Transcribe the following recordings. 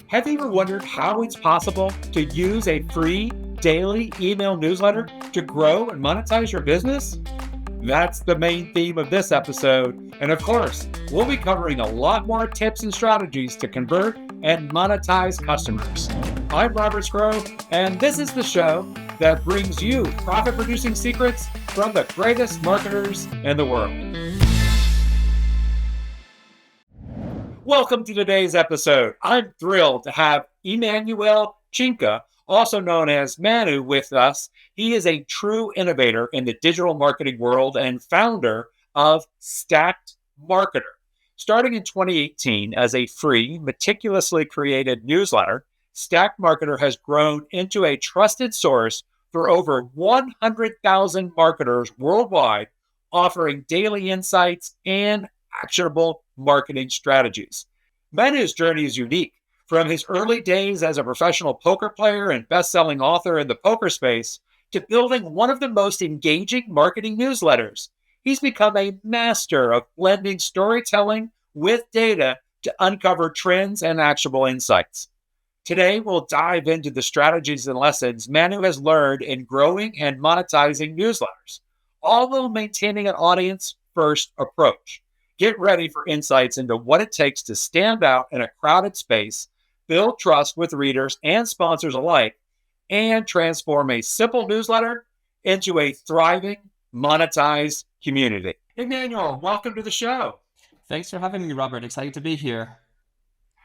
Have you ever wondered how it's possible to use a free daily email newsletter to grow and monetize your business? That's the main theme of this episode. And of course, we'll be covering a lot more tips and strategies to convert and monetize customers. I'm Robert Scrow, and this is the show that brings you profit producing secrets from the greatest marketers in the world. Welcome to today's episode. I'm thrilled to have Cinca, also known as Manu, with us. He is a true innovator in the digital marketing world and founder of Stacked Marketer. Starting in 2018 as a free, meticulously created newsletter, Stacked Marketer has grown into a trusted source for over 100,000 marketers worldwide, offering daily insights and actionable marketing strategies. Manu's journey is unique. From his early days as a professional poker player and best-selling author in the poker space to building one of the most engaging marketing newsletters, he's become a master of blending storytelling with data to uncover trends and actionable insights. Today, we'll dive into the strategies and lessons Manu has learned in growing and monetizing newsletters, all while maintaining an audience-first approach. Get ready for insights into what it takes to stand out in a crowded space, build trust with readers and sponsors alike, and transform a simple newsletter into a thriving, monetized community. Emmanuel, welcome to the show. Thanks for having me, Robert. Excited to be here.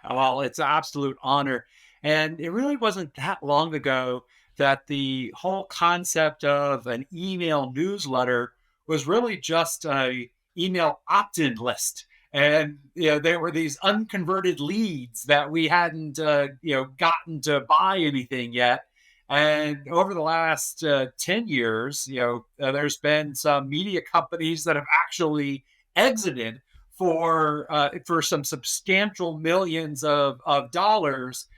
Well, it's an absolute honor. And it really wasn't that long ago that the whole concept of an email newsletter was really just a email opt-in list. And there were these unconverted leads that we hadn't gotten to buy anything yet. And over the last 10 years, there's been some media companies that have actually exited for some substantial millions of dollars.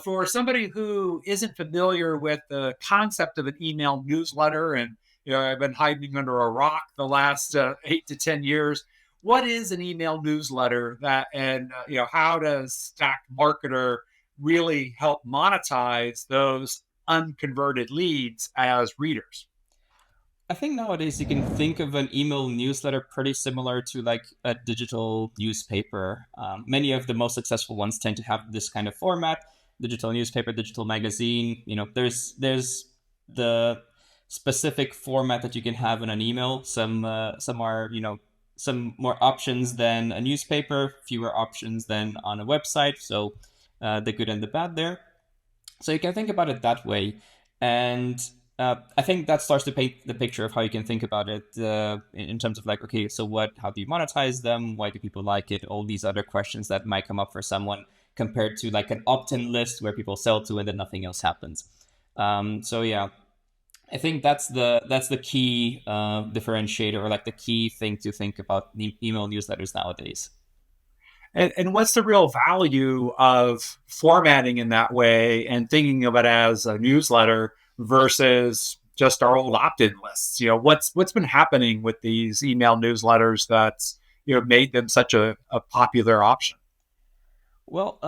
For somebody who isn't familiar with the concept of an email newsletter, and I've been hiding under a rock the last 8 to 10 years. What is an email newsletter? How does Stacked Marketer really help monetize those unconverted leads as readers? I think nowadays you can think of an email newsletter pretty similar to like a digital newspaper. Many of the most successful ones tend to have this kind of format: digital newspaper, digital magazine. There's the specific format that you can have in an email. Some are some more options than a newspaper, fewer options than on a website. So the good and the bad there. So you can think about it that way. And I think that starts to paint the picture of how you can think about it in terms of like, okay, so how do you monetize them? Why do people like it? All these other questions that might come up for someone compared to like an opt-in list where people sell to and then nothing else happens. I think that's the key differentiator, or like the key thing to think about email newsletters nowadays. And what's the real value of formatting in that way and thinking of it as a newsletter versus just our old opt-in lists? What's been happening with these email newsletters that's made them such a popular option? Well,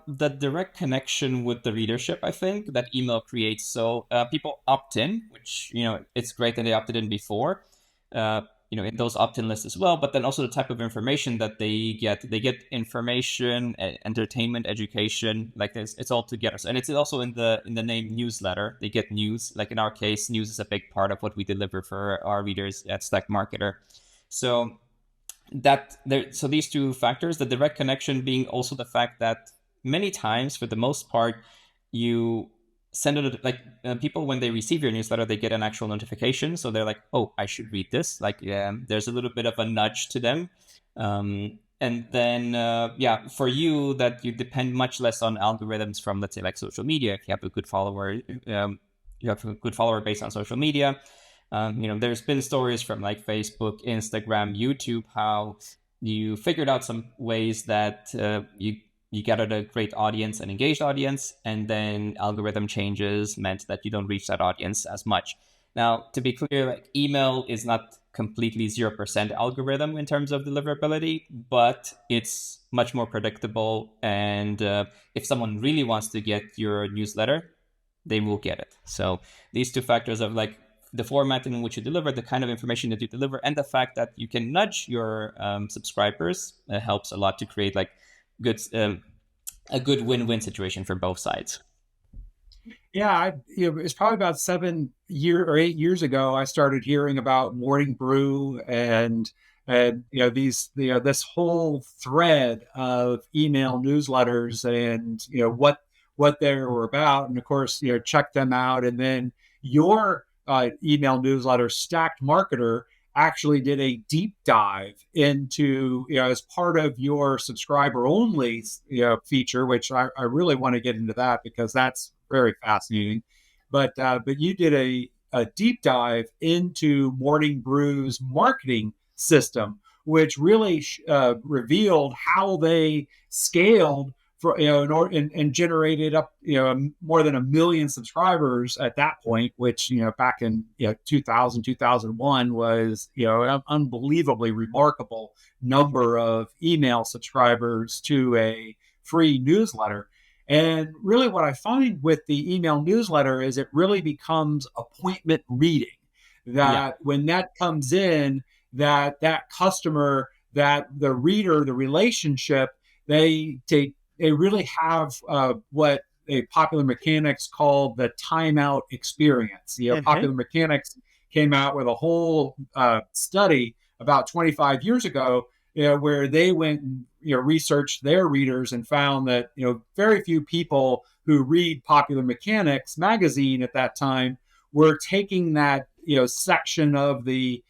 the direct connection with the readership, I think, that email creates. So people opt in, which, it's great that they opted in before, in those opt-in lists as well, but then also the type of information that they get. They get information, entertainment, education, like this. It's all together. And it's also in the name newsletter. They get news. Like in our case, news is a big part of what we deliver for our readers at Stacked Marketer. So these two factors, the direct connection being also the fact that many times, for the most part, you send it people, when they receive your newsletter, they get an actual notification. So they're like, oh, I should read this. There's a little bit of a nudge to them. And then, for you, that you depend much less on algorithms from, let's say, like social media. If you have a good follower, base on social media. There's been stories from like Facebook, Instagram, YouTube, how you figured out some ways that you gathered a great audience, an engaged audience, and then algorithm changes meant that you don't reach that audience as much. Now, to be clear, like email is not completely 0% algorithm in terms of deliverability, but it's much more predictable. And if someone really wants to get your newsletter, they will get it. So these two factors of like the format in which you deliver, the kind of information that you deliver, and the fact that you can nudge your subscribers helps a lot to create like good a good win-win situation for both sides. Yeah, it's probably about 7 or 8 years ago. I started hearing about Morning Brew and these this whole thread of email newsletters and what they were about, and of course check them out. And then your email newsletter, Stacked Marketer, actually did a deep dive into as part of your subscriber only feature, which I really want to get into that because that's very fascinating. But you did a deep dive into Morning Brew's marketing system, which really revealed how they scaled for and generated up more than 1 million subscribers at that point, which back in 2000 2001 was an unbelievably remarkable number of email subscribers to a free newsletter. And really, what I find with the email newsletter is it really becomes appointment reading. Yeah. That when that comes in, that customer, that the reader, the relationship, they really have what a Popular Mechanics called the timeout experience. Mm-hmm. Popular Mechanics came out with a whole study about 25 years ago, where they went and researched their readers and found that very few people who read Popular Mechanics magazine at that time were taking that section of the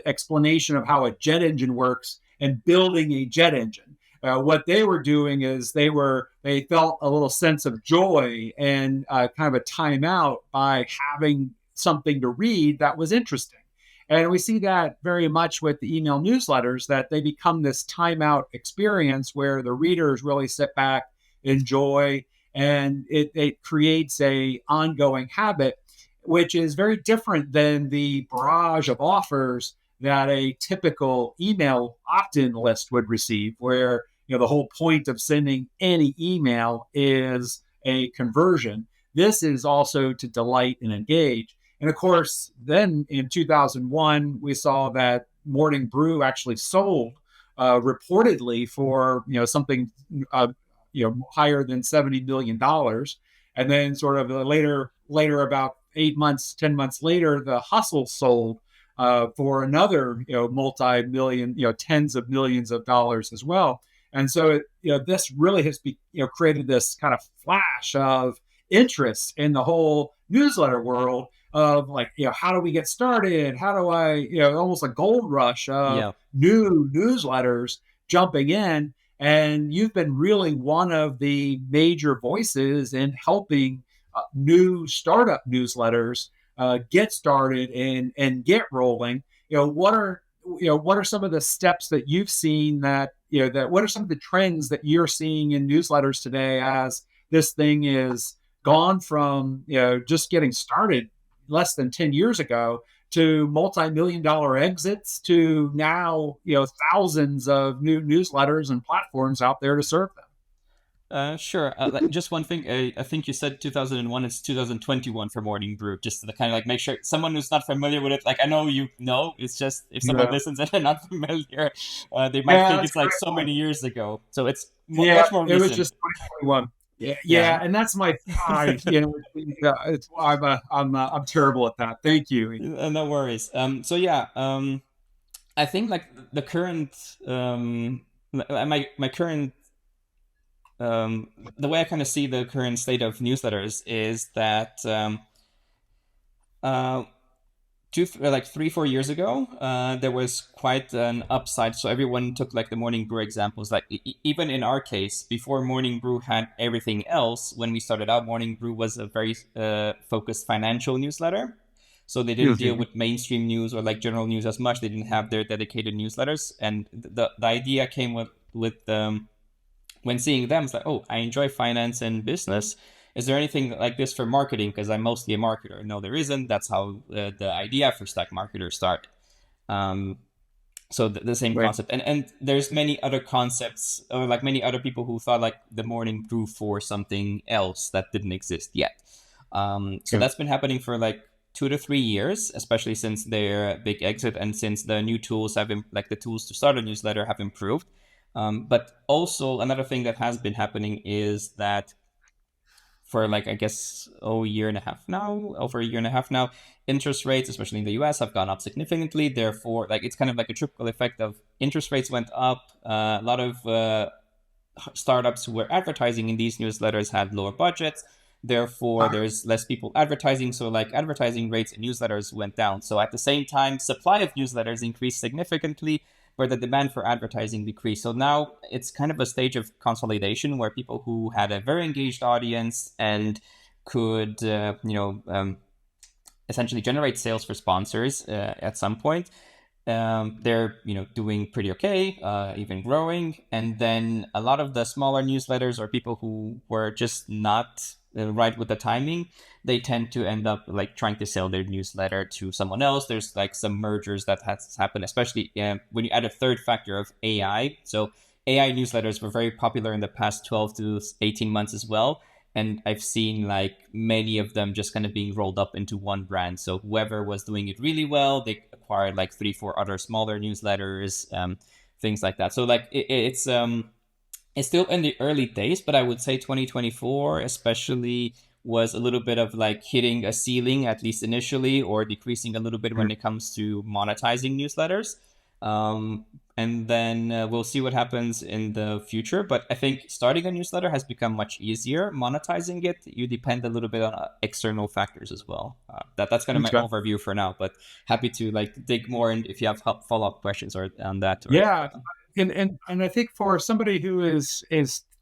explanation of how a jet engine works and building a jet engine. What they were doing is they felt a little sense of joy and kind of a timeout by having something to read that was interesting. And we see that very much with the email newsletters, that they become this timeout experience where the readers really sit back, enjoy, and it creates a ongoing habit, which is very different than the barrage of offers that a typical email opt-in list would receive, where the whole point of sending any email is a conversion. This is also to delight and engage. And of course, then in 2001, we saw that Morning Brew actually sold reportedly for something higher than $70 million. And then sort of later about 8 months, 10 months later, the Hustle sold for another multi-million, tens of millions of dollars as well. And so this really has created this kind of flash of interest in the whole newsletter world of like, how do we get started? How do I, almost a gold rush of Yeah. new newsletters jumping in. And you've been really one of the major voices in helping new startup newsletters get started and get rolling. What are some of the steps that you've seen that what are some of the trends that you're seeing in newsletters today as this thing is gone from just getting started less than 10 years ago to multi-million dollar exits to now thousands of new newsletters and platforms out there to serve them? Sure. Just one thing. I think you said 2001. It's 2021 for Morning Brew. Just to kind of like make sure someone who's not familiar with it. Like I know you know. It's just if someone Yeah, listens and they're not familiar, they might yeah, think that's it's a like great so point. many years ago. So it's Yeah, much more it was recent. just 2021. Yeah, Yeah. yeah, and that's my pride. It's I'm terrible at that. Thank you. No worries. So yeah. I think like the current my current the way I kind of see the current state of newsletters is that uh, like 3 4 years ago, there was quite an upside. So everyone took like the Morning Brew examples. Like even in our case, before Morning Brew had everything else, when we started out, Morning Brew was a very focused financial newsletter. So they didn't deal Mhm. with mainstream news or like general news as much. They didn't have their dedicated newsletters, and the idea came with when seeing them, it's like, oh, I enjoy finance and business. is there anything like this for marketing? Because I'm mostly a marketer. No, there isn't. That's how the idea for Stack Marketer started. Um, so the same Right. concept, and there's many other concepts, or like many other people who thought like the morning brew for something else that didn't exist yet. So Yeah. that's been happening for like 2 to 3 years, especially since their big exit and since the new tools have been like the tools to start a newsletter have improved. But also another thing that has been happening is that for like I guess year and a half now, over a year and a half now, interest rates, especially in the US, have gone up significantly. Therefore, like it's kind of like a triple effect of interest rates went up. A lot of startups who were advertising in these newsletters had lower budgets. Therefore, there's less people advertising. So, like advertising rates in newsletters went down. So, at the same time, supply of newsletters increased significantly, where the demand for advertising decreased. So now it's kind of a stage of consolidation where people who had a very engaged audience and could, essentially generate sales for sponsors at some point, they're doing pretty okay, even growing. And then a lot of the smaller newsletters or people who were just not right with the timing, they tend to end up like trying to sell their newsletter to someone else. There's like some mergers that has happened, especially when you add a third factor of AI. So AI newsletters were very popular in the past 12 to 18 months as well. And I've seen like many of them just kind of being rolled up into one brand. So whoever was doing it really well, they acquired like 3, 4 other smaller newsletters, things like that. So like it's still in the early days, but I would say 2024 especially was a little bit of like hitting a ceiling, at least initially, or decreasing a little bit when it comes to monetizing newsletters. Um, and then we'll see what happens in the future. But I think starting a newsletter has become much easier. Monetizing it, you depend a little bit on external factors as well. That's kind of my Okay. overview for now. But happy to like dig more, and if you have follow up questions or on that or. Yeah, and I think for somebody who is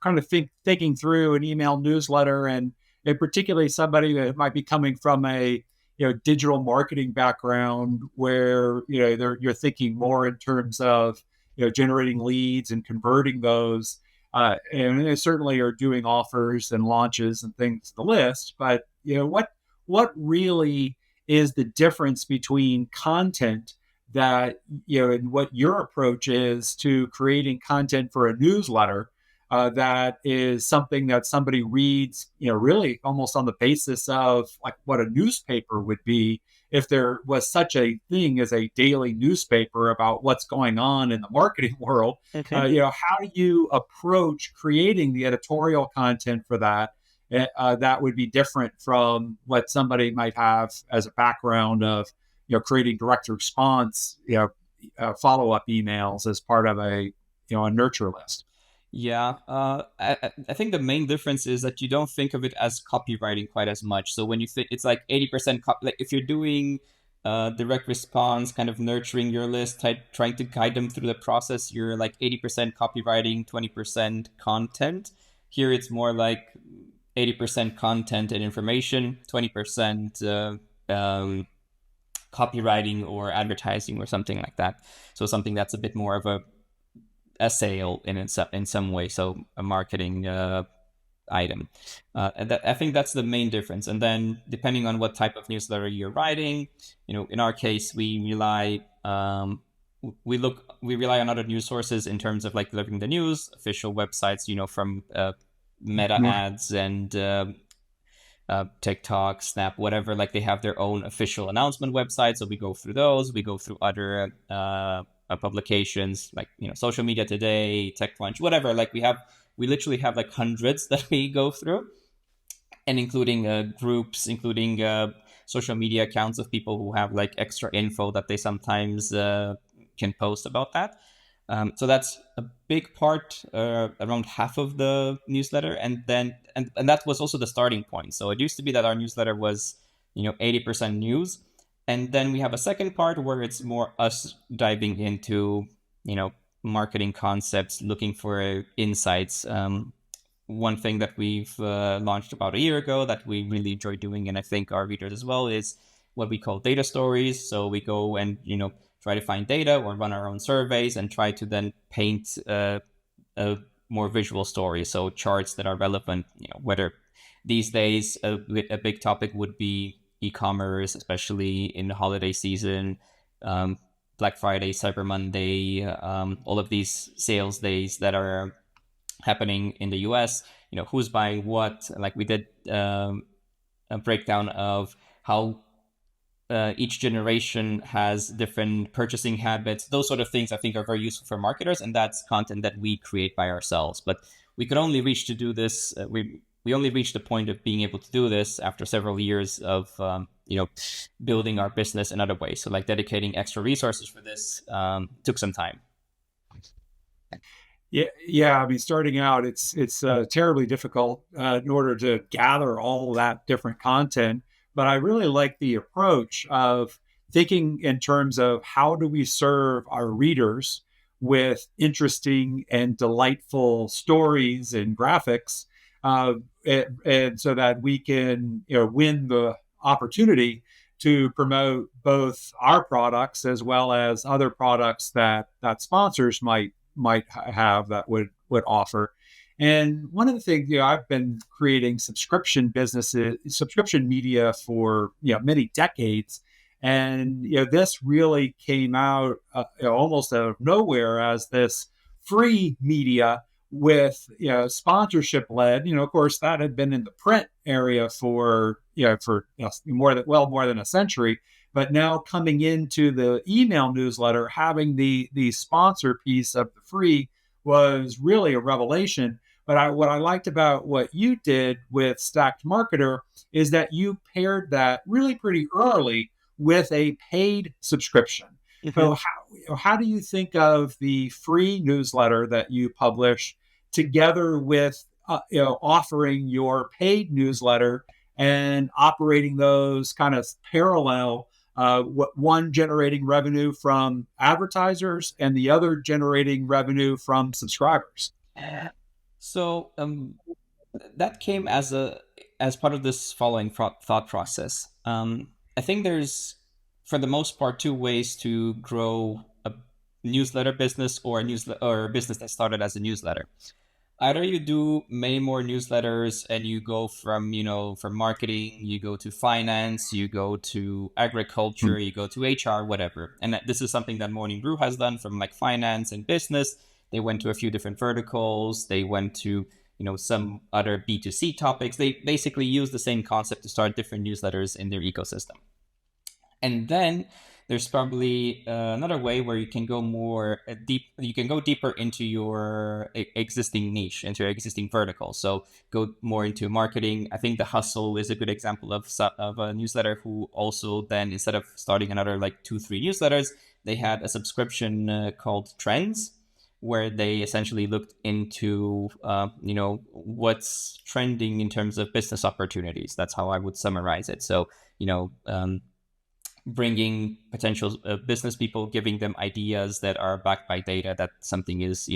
kind of thinking through an email newsletter, and particularly somebody that might be coming from a digital marketing background, where you're thinking more in terms of generating leads and converting those, and they certainly are doing offers and launches and things to the list. But what really is the difference between content that and what your approach is to creating content for a newsletter, that is something that somebody reads, really almost on the basis of like what a newspaper would be if there was such a thing as a daily newspaper about what's going on in the marketing world. Okay. How do you approach creating the editorial content for that? That would be different from what somebody might have as a background of creating direct response, follow-up emails as part of a nurture list. Yeah, I think the main difference is that you don't think of it as copywriting quite as much. So when you think it's like 80% like if you're doing direct response, kind of nurturing your list, trying to guide them through the process, you're like 80% copywriting, 20% content. Here it's more like 80% content and information, 20% copywriting or advertising or something like that. So something that's a bit more of a sale in some way, so a marketing item. And I think that's the main difference. And then depending on what type of newsletter you're writing, in our case, we rely on other news sources in terms of like delivering the news, official websites, from Meta Right. ads and TikTok, Snap, whatever. Like they have their own official announcement website, so we go through those. We go through other publications like Social Media Today, TechCrunch, whatever. Like we literally have like hundreds that we go through, and including groups, including social media accounts of people who have like extra info that they sometimes can post about that. So that's a big part, around half of the newsletter, and then and that was also the starting point. So it used to be that our newsletter was 80% news, and then we have a second part where it's more us diving into marketing concepts, looking for insights. One thing that we've launched about a year ago that we really enjoy doing, and I think our readers as well, is what we call data stories. So we go and try to find data or run our own surveys and try to then paint a more visual story. So charts that are relevant, whether these days, a big topic would be e-commerce, especially in the holiday season, um, Black Friday, Cyber Monday, all of these sales days that are happening in the US. Who's buying what? Like we did a breakdown of how each generation has different purchasing habits. Those sort of things I think are very useful for marketers, and that's content that we create by ourselves. But we could only reach to do this. We only reached the point of being able to do this after several years of building our business in other ways. So like dedicating extra resources for this took some time. Yeah, yeah. I mean, starting out, it's terribly difficult in order to gather all that different content. But I really like the approach of thinking in terms of how do we serve our readers with interesting and delightful stories and graphics, and so that we can win the opportunity to promote both our products as well as other products that sponsors might have that would offer. And one of the things, I've been creating subscription media for many decades, and this really came out almost out of nowhere as this free media with sponsorship led. Of course, that had been in the print area for more than a century, but now coming into the email newsletter, having the sponsor piece of the free was really a revelation. But what I liked about what you did with Stacked Marketer is that you paired that really pretty early with a paid subscription. So how do you think of the free newsletter that you publish together with offering your paid newsletter and operating those kind of parallel, one generating revenue from advertisers and the other generating revenue from subscribers? So that came as part of this following thought process. I think there's, for the most part, two ways to grow a newsletter business or a business that started as a newsletter. Either you do many more newsletters and you go from marketing, you go to finance, you go to agriculture, you go to HR, whatever. And this is something that Morning Brew has done, from like finance and business. They went to a few different verticals. They went to some other B2C topics. They basically use the same concept to start different newsletters in their ecosystem. And then there's probably another way where you can go more deep. You can go deeper into your existing niche, into your existing vertical. So go more into marketing. I think The Hustle is a good example of a newsletter who also then, instead of starting another like 2-3 newsletters, they had a subscription called Trends, where they essentially looked into what's trending in terms of business opportunities. That's how I would summarize it. So bringing potential business people, giving them ideas that are backed by data, that something is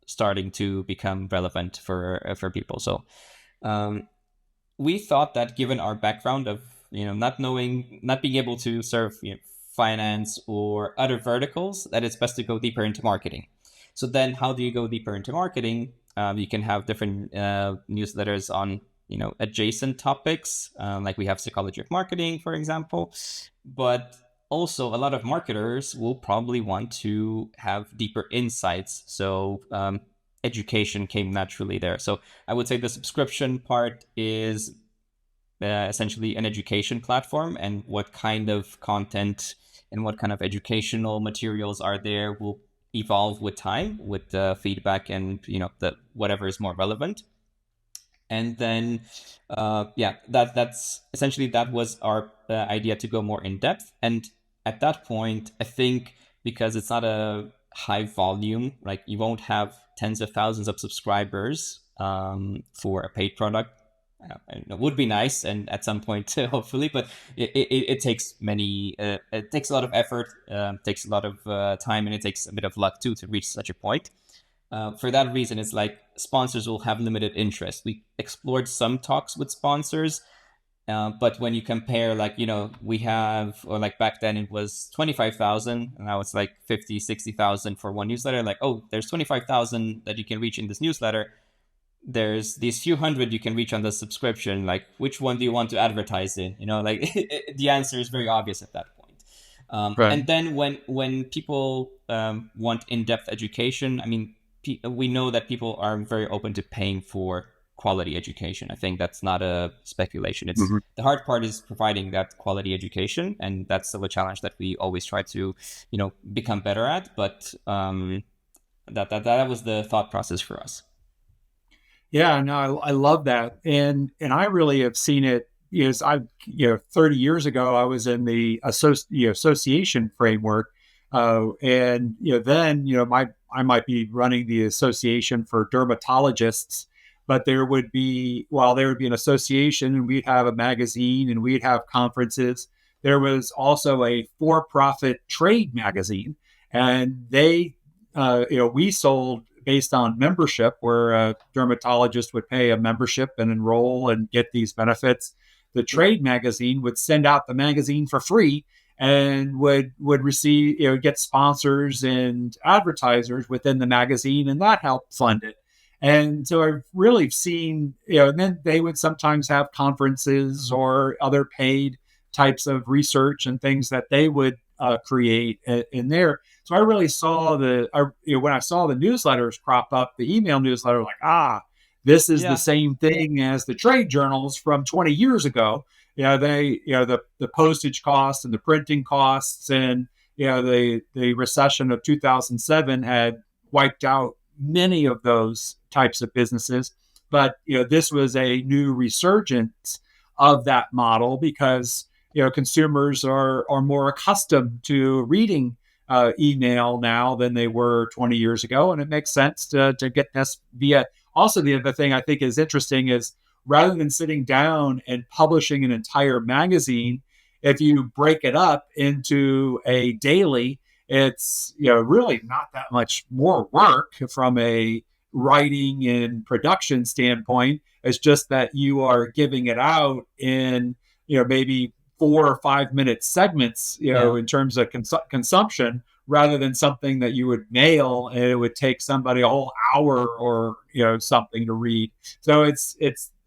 starting to become relevant for people. So we thought that, given our background of not being able to serve finance or other verticals, that it's best to go deeper into marketing. So then how do you go deeper into marketing? You can have different newsletters on adjacent topics, like we have psychology of marketing, for example. But also a lot of marketers will probably want to have deeper insights. So education came naturally there. So I would say the subscription part is essentially an education platform, and what kind of content and what kind of educational materials are there will evolve with time, with feedback and the whatever is more relevant. And then that's essentially, that was our idea, to go more in depth. And at that point, I think, because it's not a high volume, like you won't have tens of thousands of subscribers for a paid product. It would be nice, and at some point hopefully, but it takes it takes a lot of effort, takes a lot of time, and it takes a bit of luck too to reach such a point. For that reason, it's like sponsors will have limited interest. We explored some talks with sponsors, but when you compare, like, we have, or like back then it was 25,000, and now it's like 50, 60,000 for one newsletter. Like, oh, there's 25,000 that you can reach in this newsletter. there's these few hundred you can reach on the subscription. Like, which one do you want to advertise in? Like the answer is very obvious at that point. Right. And then when people want in-depth education, I mean, we know that people are very open to paying for quality education. I think that's not a speculation. It's Mhm. the hard part is providing that quality education, and that's still a challenge that we always try to, become better at. But that was the thought process for us. Yeah, no, I love that, and I really have seen it. Is I 30 years ago I was in the association framework, and then I might be running the association for dermatologists, but there would be an association and we'd have a magazine and we'd have conferences. There was also a for-profit trade magazine, and we sold based on membership, where a dermatologist would pay a membership and enroll and get these benefits. The trade magazine would send out the magazine for free and would receive, get sponsors and advertisers within the magazine, and that helped fund it. And so I've really seen, and then they would sometimes have conferences or other paid types of research and things that they would create in there. So I really saw when I saw the newsletters crop up, the email newsletter, like, this is the Yeah, same thing as the trade journals from 20 years ago. The postage costs and the printing costs and, the recession of 2007 had wiped out many of those types of businesses. But, this was a new resurgence of that model because, consumers are more accustomed to reading email now than they were 20 years ago. And it makes sense to get this via. Also, the other thing I think is interesting is rather than sitting down and publishing an entire magazine, if you break it up into a daily, it's really not that much more work from a writing and production standpoint. It's just that you are giving it out in maybe 4 or 5 minute segments, yeah. in terms of consumption, rather than something that you would mail and it would take somebody a whole hour or something to read. So it's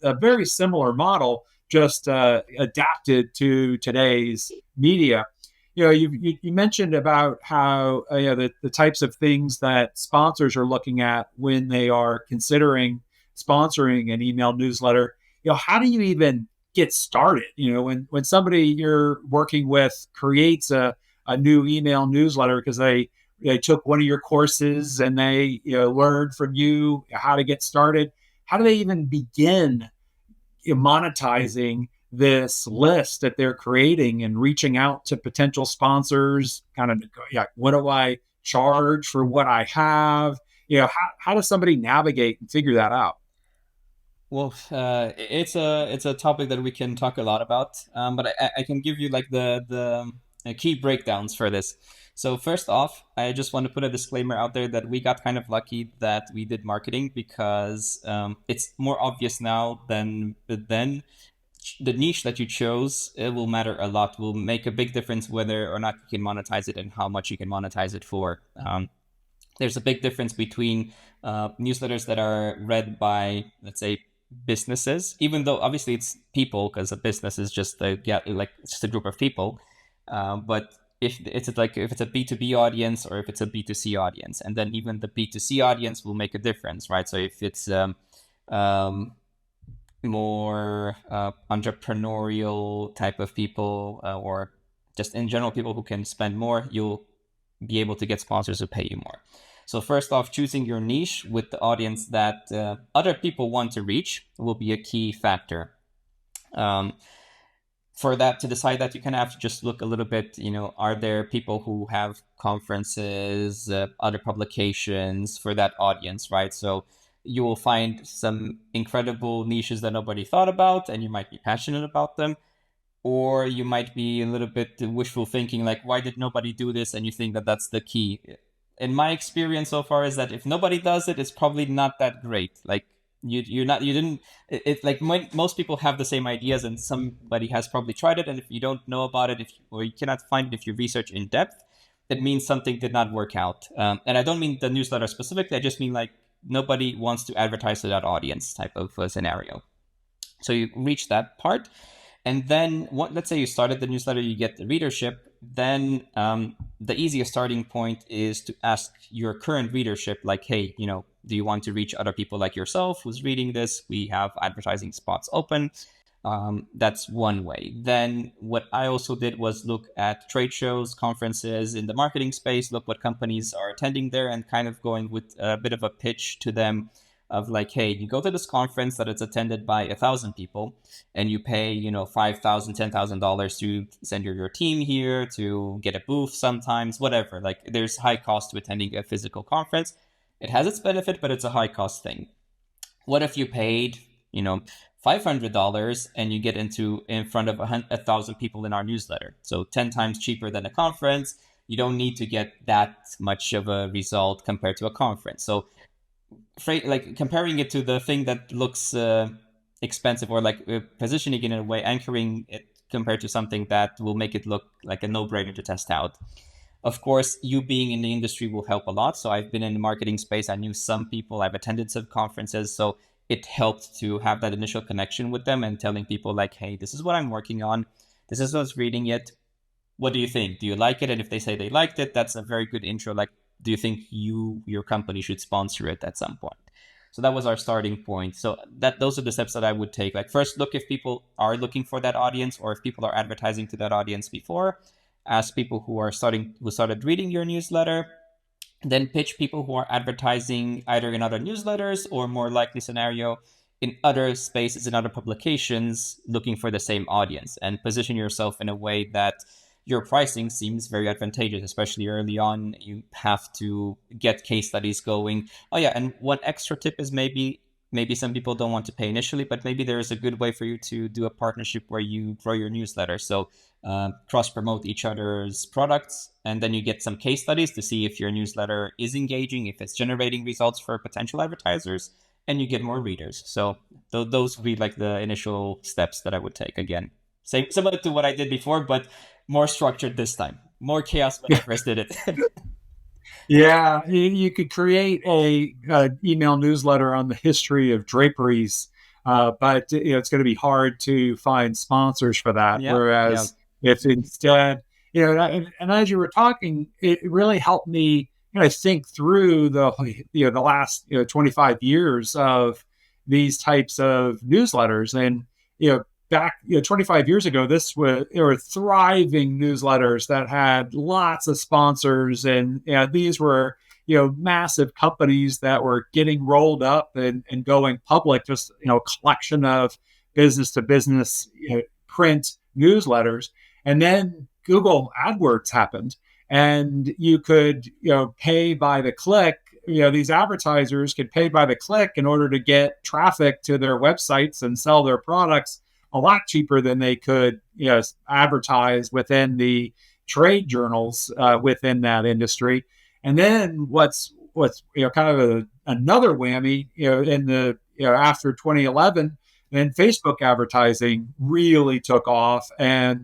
a very similar model, just adapted to today's media. You mentioned about how the types of things that sponsors are looking at when they are considering sponsoring an email newsletter. How do you even get started? When somebody you're working with creates a new email newsletter because they took one of your courses and they learned from you how to get started. How do they even begin monetizing this list that they're creating and reaching out to potential sponsors? Kind of, yeah, what do I charge for what I have? How does somebody navigate and figure that out? Well, it's a topic that we can talk a lot about, but I can give you like the key breakdowns for this. So first off, I just want to put a disclaimer out there that we got kind of lucky that we did marketing because it's more obvious now than then. The niche that you chose, it will matter a lot. Will make a big difference whether or not you can monetize it and how much you can monetize it for. There's a big difference between newsletters that are read by, let's say, businesses, even though obviously it's people, because a business is just it's just a group of people. But if it's a B2B audience or if it's a B2C audience, and then even the B2C audience will make a difference, right? So if it's um, more entrepreneurial type of people, or just in general people who can spend more, you'll be able to get sponsors who pay you more. So first off, choosing your niche with the audience that other people want to reach will be a key factor. Um, for that, to decide that, you kind of have to just look a little bit, are there people who have conferences, other publications for that audience, right? So you will find some incredible niches that nobody thought about and you might be passionate about them, or you might be a little bit wishful thinking, like, why did nobody do this? And you think that that's the key. In my experience so far is that if nobody does it, it's probably not that great. Like, you didn't it like most people have the same ideas and somebody has probably tried it, and if you don't know about it, or you cannot find it if you research in depth, it means something did not work out. And I don't mean the newsletter specifically, I just mean like nobody wants to advertise to that audience type of scenario. So you reach that part, and then let's say you started the newsletter, you get the readership. Then the easiest starting point is to ask your current readership, like, hey, do you want to reach other people like yourself who's reading this? We have advertising spots open. That's one way. Then what I also did was look at trade shows, conferences in the marketing space, look what companies are attending there, and kind of going with a bit of a pitch to them of like, hey, you go to this conference that it's attended by 1,000 people, and you pay, $5,000, $10,000 to send your team here, to get a booth sometimes, whatever. Like, there's high cost to attending a physical conference. It has its benefit, but it's a high cost thing. What if you paid, $500 and you get in front of 1,000 people in our newsletter? So 10 times cheaper than a conference. You don't need to get that much of a result compared to a conference. So like comparing it to the thing that looks expensive, or like positioning it in a way, anchoring it compared to something that will make it look like a no-brainer to test out. Of course, you being in the industry will help a lot. So I've been in the marketing space. I knew some people. I've attended some conferences. So it helped to have that initial connection with them and telling people like, hey, this is what I'm working on. This is what's reading it. What do you think? Do you like it? And if they say they liked it, that's a very good intro. Like, do you think your company should sponsor it at some point? So that was our starting point. So those are the steps that I would take. Like, first, look if people are looking for that audience, or if people are advertising to that audience before. Ask people who started reading your newsletter. Then pitch people who are advertising either in other newsletters, or more likely scenario, in other spaces, in other publications, looking for the same audience, and position yourself in a way that your pricing seems very advantageous, especially early on. You have to get case studies going. Oh yeah, and one extra tip is maybe some people don't want to pay initially, but maybe there is a good way for you to do a partnership where you grow your newsletter. So cross promote each other's products, and then you get some case studies to see if your newsletter is engaging, if it's generating results for potential advertisers, and you get more readers. So those would be like the initial steps that I would take. Again, similar to what I did before, but more structured this time. More chaos when I first did it. Yeah, you could create a email newsletter on the history of draperies, but it's going to be hard to find sponsors for that. Yeah, yeah, Whereas if instead, and as you were talking, it really helped me, think through the last 25 years of these types of newsletters. And back 25 years ago, there were thriving newsletters that had lots of sponsors, and these were massive companies that were getting rolled up and going public, just collection of business to business print newsletters. And then Google AdWords happened, and you could pay by the click. These advertisers could pay by the click in order to get traffic to their websites and sell their products a lot cheaper than they could advertise within the trade journals within that industry. And then what's kind of another whammy, in the after 2011, then Facebook advertising really took off, and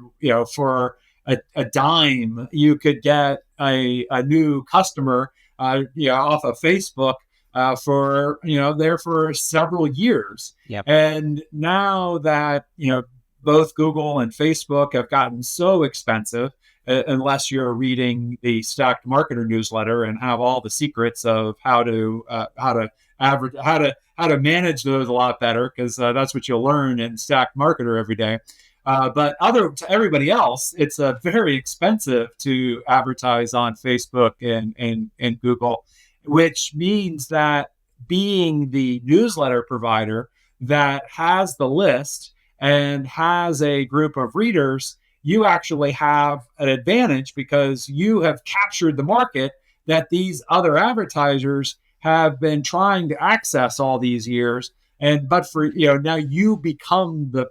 for a dime you could get a new customer off of Facebook for there for several years. yep. And now that both Google and Facebook have gotten so expensive, unless you're reading the Stacked Marketer newsletter and have all the secrets of how to manage those a lot better, because that's what you'll learn in Stacked Marketer every day. But to everybody else, it's very expensive to advertise on Facebook and Google, which means that being the newsletter provider that has the list and has a group of readers, you actually have an advantage, because you have captured the market that these other advertisers have been trying to access all these years. But for now you become the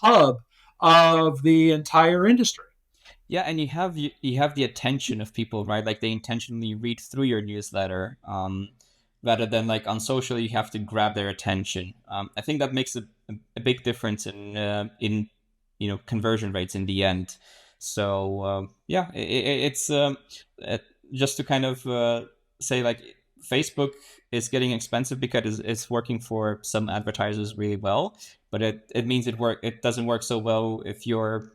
hub of the entire industry. Yeah, and you have the attention of people, right? Like, they intentionally read through your newsletter, rather than like on social, you have to grab their attention. I think that makes a big difference in conversion rates in the end. So yeah, it's just to kind of say, like, Facebook is getting expensive because it's working for some advertisers really well, but it means it doesn't work so well if you're,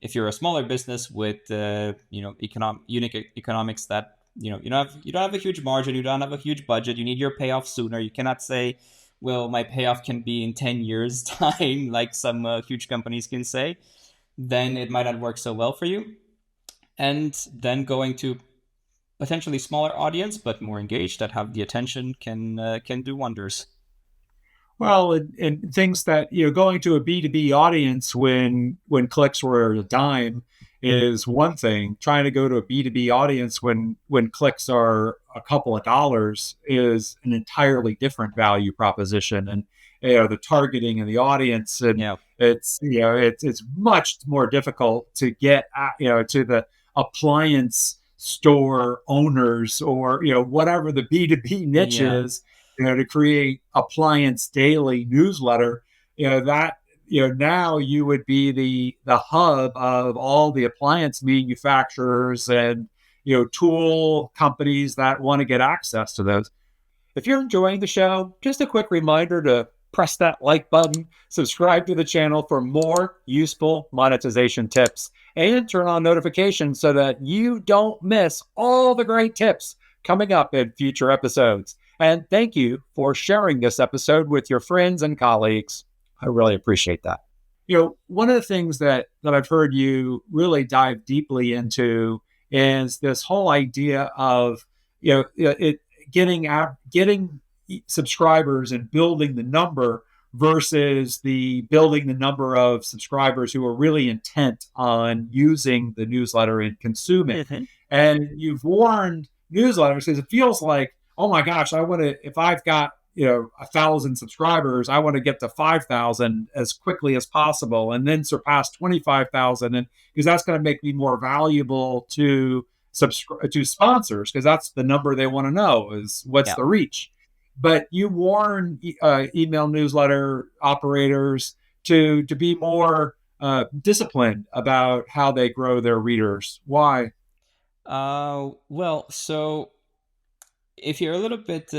if you're a smaller business with unique economics that, you don't have a huge margin, you don't have a huge budget, you need your payoff sooner. You cannot say, well, my payoff can be in 10 years time, like some huge companies can say. Then it might not work so well for you. And then going to potentially smaller audience but more engaged that have the attention can do wonders. Well, and things that, going to a B2B audience when clicks were a dime is one thing. Trying to go to a B2B audience when clicks are a couple of dollars is an entirely different value proposition. And the targeting and the audience, and Yeah. it's much more difficult to get to the appliance store owners, or whatever the B2B niche Yeah. is, to create appliance daily newsletter, that, now you would be the hub of all the appliance manufacturers and, tool companies that want to get access to those. If you're enjoying the show, just a quick reminder to press that like button, subscribe to the channel for more useful monetization tips, and turn on notifications so that you don't miss all the great tips coming up in future episodes. And thank you for sharing this episode with your friends and colleagues. I really appreciate that. One of the things that I've heard you really dive deeply into is this whole idea of, it getting subscribers and building the number versus the building the number of subscribers who are really intent on using the newsletter and consuming. Mm-hmm. And you've warned newsletters because it feels like, oh my gosh, I want to, if I've got, 1,000 subscribers, I want to get to 5,000 as quickly as possible, and then surpass 25,000. And because that's going to make me more valuable to sponsors, because that's the number they want to know, is what's Yeah. the reach. But you warn email newsletter operators to be more disciplined about how they grow their readers. Why? Well, so if you're a little bit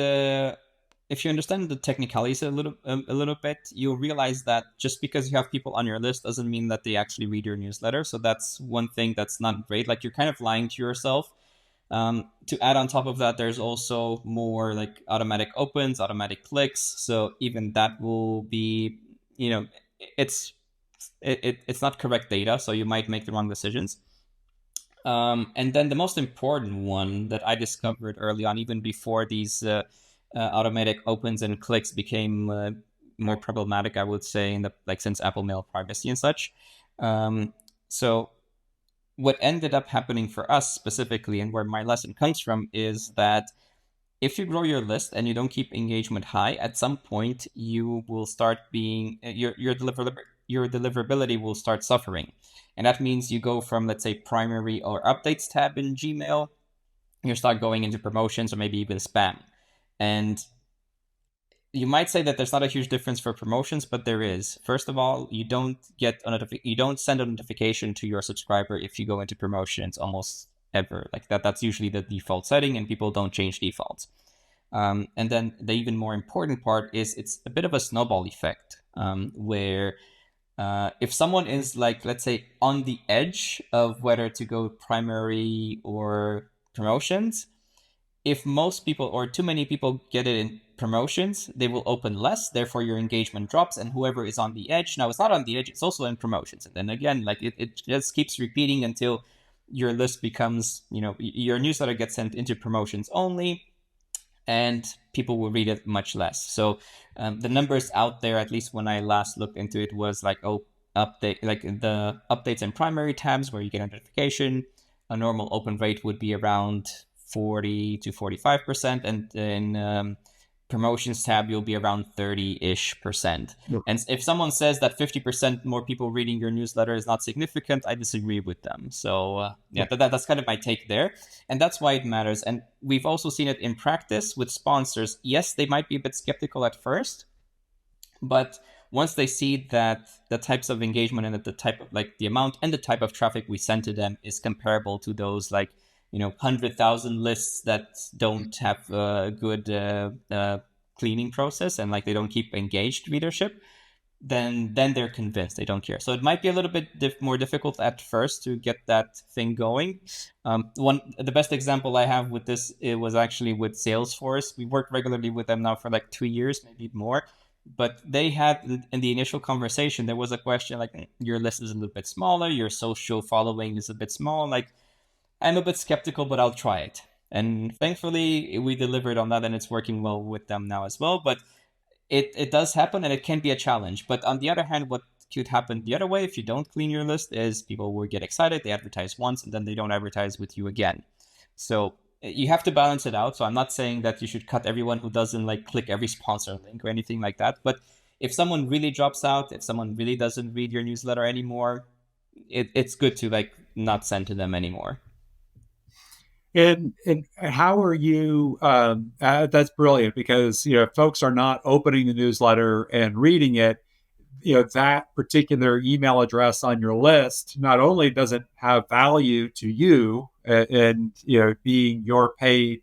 if you understand the technicalities a little bit, you'll realize that just because you have people on your list doesn't mean that they actually read your newsletter. So that's one thing that's not great. Like, you're kind of lying to yourself. To add on top of that, there's also more like automatic opens, automatic clicks. So even that will be, it's it's not correct data. So you might make the wrong decisions. And then the most important one that I discovered early on, even before these automatic opens and clicks became more problematic, I would say, since Apple Mail privacy and such. So what ended up happening for us specifically, and where my lesson comes from, is that if you grow your list and you don't keep engagement high, at some point you will start being your deliverability will start suffering. And that means you go from, let's say, primary or updates tab in Gmail, you start going into promotions or maybe even spam. And you might say that there's not a huge difference for promotions, but there is. First of all, you don't send a notification to your subscriber if you go into promotions almost ever. Like that's usually the default setting, and people don't change defaults. And then the even more important part is it's a bit of a snowball effect, where if someone is, like, let's say, on the edge of whether to go primary or promotions, if most people or too many people get it in promotions, they will open less, therefore your engagement drops, and whoever is on the edge, now it's not on the edge, it's also in promotions. And then again, like, it just keeps repeating until your list becomes, your newsletter gets sent into promotions only, and people will read it much less. So the numbers out there, at least when I last looked into it, was like, update, like the updates and primary tabs where you get a notification, a normal open rate would be around 40 to 45%, and in promotions tab you'll be around 30-ish%. Yep. And if someone says that 50% more people reading your newsletter is not significant, I disagree with them. So that's kind of my take there, and that's why it matters. And we've also seen it in practice with sponsors. Yes, they might be a bit skeptical at first, but once they see that the types of engagement and the type of, like, the amount and the type of traffic we send to them is comparable to those, like, 100,000 lists that don't have a good cleaning process, and like they don't keep engaged readership, then they're convinced. They don't care. So it might be a little bit more difficult at first to get that thing going. The best example I have with this, it was actually with Salesforce. We worked regularly with them now for like 2 years, maybe more. But they had, in the initial conversation, there was a question like, your list is a little bit smaller, your social following is a bit small. Like, I'm a bit skeptical, but I'll try it. And thankfully, we delivered on that, and it's working well with them now as well. But it does happen, and it can be a challenge. But on the other hand, what could happen the other way if you don't clean your list is people will get excited, they advertise once, and then they don't advertise with you again. So you have to balance it out. So I'm not saying that you should cut everyone who doesn't like click every sponsor link or anything like that. But if someone really drops out, if someone really doesn't read your newsletter anymore, it's good to like not send to them anymore. And how are you? That's brilliant, because folks are not opening the newsletter and reading it. That particular email address on your list not only doesn't have value to you, and being your paid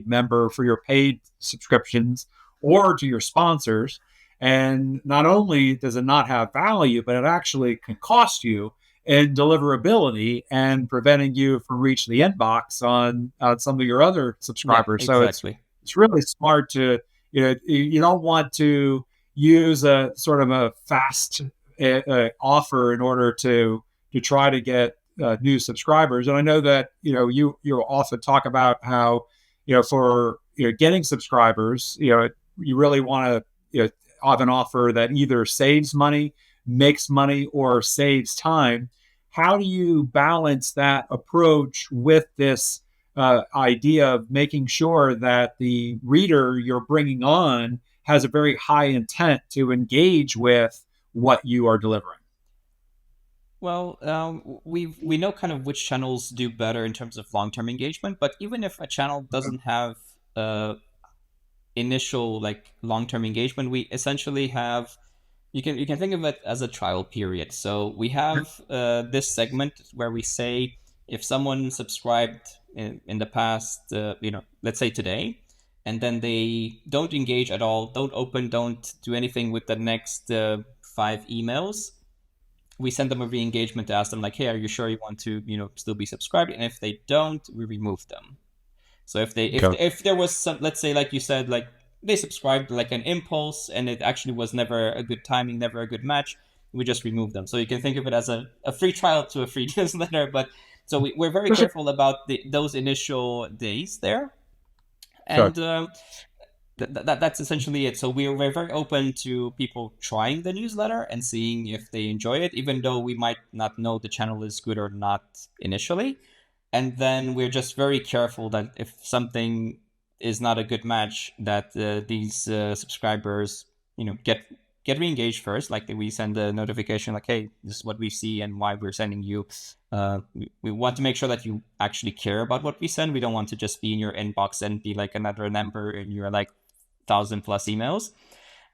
member for your paid subscriptions, or to your sponsors, and not only does it not have value, but it actually can cost you in deliverability and preventing you from reaching the inbox on some of your other subscribers. Yeah, exactly. So it's really smart to, you don't want to use a sort of a fast offer in order to try to get new subscribers. And I know that you often talk about how for getting subscribers, you really want to have an offer that either saves money, makes money, or saves time. How do you balance that approach with this idea of making sure that the reader you're bringing on has a very high intent to engage with what you are delivering? Well, we know kind of which channels do better in terms of long-term engagement, but even if a channel doesn't have initial like long-term engagement, we essentially have, you can think of it as a trial period. So we have this segment where we say, if someone subscribed in the past, let's say today, and then they don't engage at all, don't open, don't do anything with the next 5 emails, we send them a re-engagement to ask them like, hey, are you sure you want to still be subscribed? And if they don't, we remove them. So if there was some, let's say, like you said, like they subscribed like an impulse and it actually was never a good timing, never a good match, we just remove them. So you can think of it as a free trial to a free newsletter. But so we're very careful about those initial days there. And that's essentially it. So we're very open to people trying the newsletter and seeing if they enjoy it, even though we might not know the channel is good or not initially. And then we're just very careful that if something is not a good match, that these subscribers, get re-engaged first. Like we send a notification like, hey, this is what we see and why we're sending you. We want to make sure that you actually care about what we send. We don't want to just be in your inbox and be like another number in your like 1,000+ emails.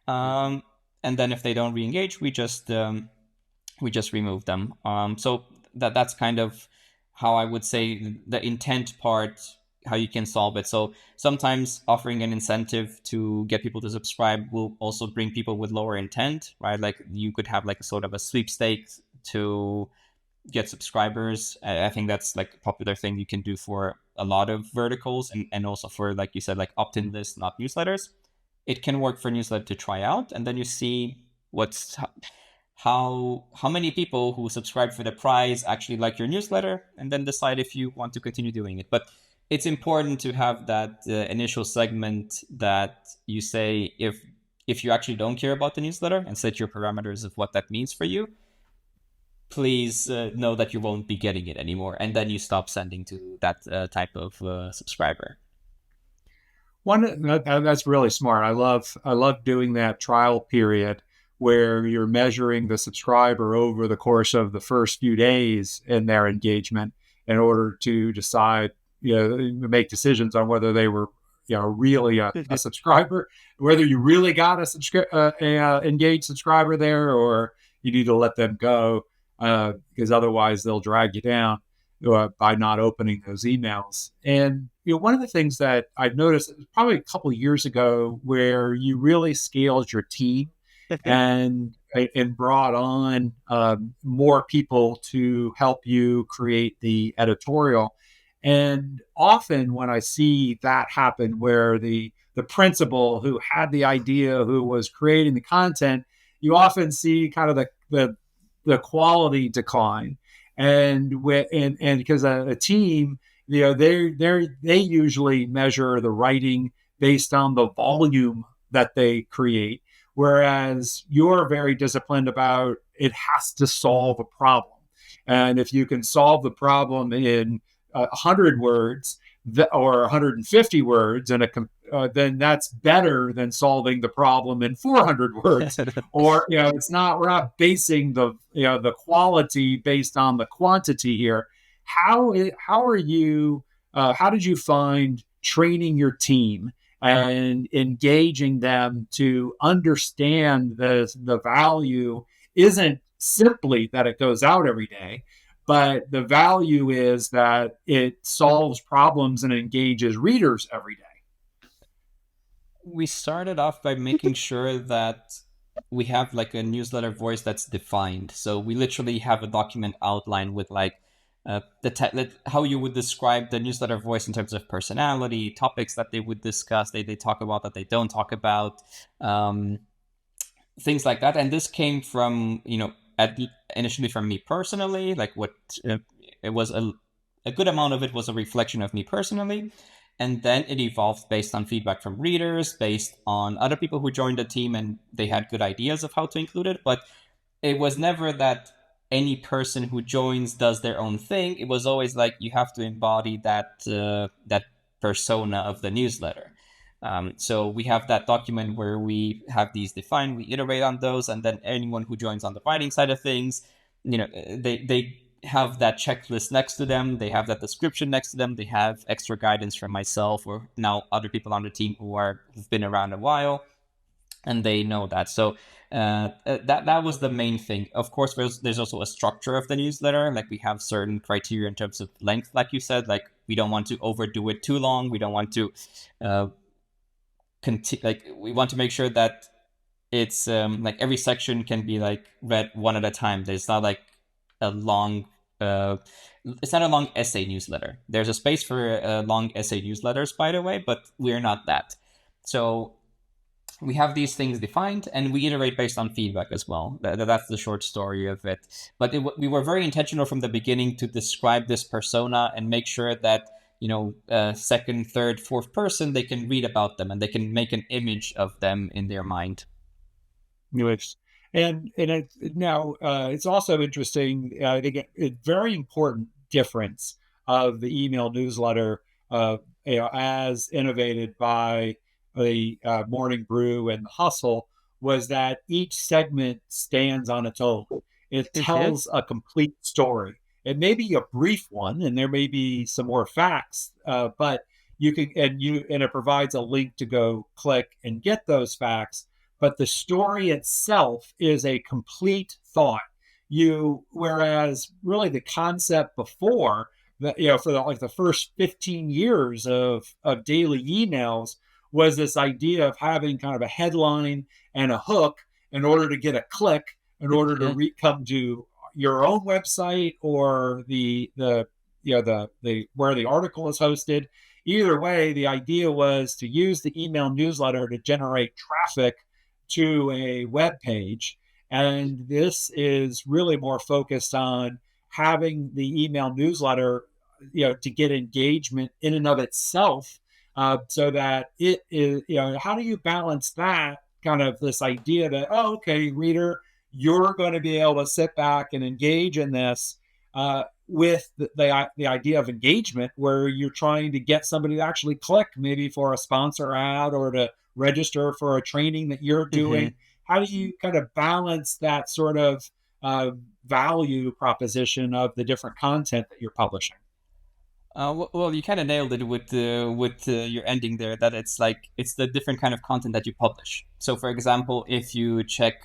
And then if they don't re-engage, we just remove them. So that's kind of how I would say the intent part, how you can solve it. So sometimes offering an incentive to get people to subscribe will also bring people with lower intent, right? Like you could have like a sort of a sweepstakes to get subscribers. I think that's like a popular thing you can do for a lot of verticals, and also for, like you said, like opt-in lists, not newsletters. It can work for newsletter to try out, and then you see how many people who subscribe for the prize actually like your newsletter, and then decide if you want to continue doing it. But it's important to have that initial segment that you say, if you actually don't care about the newsletter, and set your parameters of what that means for you, please know that you won't be getting it anymore, and then you stop sending to that type of subscriber. That's really smart. I love doing that trial period where you're measuring the subscriber over the course of the first few days in their engagement in order to decide, make decisions on whether they were, really a subscriber, whether you really got a engaged subscriber there, or you need to let them go, because otherwise they'll drag you down. by not opening those emails. And one of the things that I've noticed probably a couple of years ago, where you really scaled your team and brought on more people to help you create the editorial. And often when I see that happen, where the principal who had the idea, who was creating the content, you often see kind of the quality decline. And because a team, they usually measure the writing based on the volume that they create, whereas you're very disciplined about it has to solve a problem. And if you can solve the problem in 100 words or 150 words, then that's better than solving the problem in 400 words. Or it's not, we're not basing the quality based on the quantity here. How are you? How did you find training your team and engaging them to understand the value isn't simply that it goes out every day, but the value is that it solves problems and engages readers every day. We started off by making sure that we have like a newsletter voice that's defined. So we literally have a document outline with like how you would describe the newsletter voice in terms of personality, topics that they would discuss, they talk about that they don't talk about, things like that. And this came from, initially from me personally, like what it was a good amount of it was a reflection of me personally. And then it evolved based on feedback from readers, based on other people who joined the team and they had good ideas of how to include it. But it was never that any person who joins does their own thing. It was always like you have to embody that persona of the newsletter. So we have that document where we have these defined, we iterate on those, and then anyone who joins on the writing side of things, they have that checklist next to them, they have that description next to them, they have extra guidance from myself or now other people on the team who've been around a while, and they know that. So that was the main thing. Of course, there's also a structure of the newsletter. Like we have certain criteria in terms of length, like you said. Like we don't want to overdo it too long. We don't want to we want to make sure that it's like every section can be like read one at a time. There's not like a long it's not a long essay newsletter. There's a space for long essay newsletters, by the way, but we're not that. So we have these things defined and we iterate based on feedback as well. That's the short story of it. But we were very intentional from the beginning to describe this persona and make sure that second, third, fourth person, they can read about them and they can make an image of them in their mind. Newish. Now it's also interesting. Again, a very important difference of the email newsletter, as innovated by the Morning Brew and the Hustle, was that each segment stands on its own. It tells a complete story. It may be a brief one, and there may be some more facts, but you can and it provides a link to go click and get those facts. But the story itself is a complete thought. Whereas really the concept before that, for the first 15 years of daily emails was this idea of having kind of a headline and a hook in order to get a click, in order to come to your own website or the where the article is hosted. Either way, the idea was to use the email newsletter to generate traffic to a web page. And this is really more focused on having the email newsletter, to get engagement in and of itself, so that it is, how do you balance that kind of this idea that, oh, okay, reader, you're going to be able to sit back and engage in this, with the idea of engagement, where you're trying to get somebody to actually click, maybe for a sponsor ad or to register for a training that you're doing. How do you kind of balance that sort of value proposition of the different content that you're publishing? Well, you kind of nailed it with your ending there. That it's the different kind of content that you publish. So, for example, if you check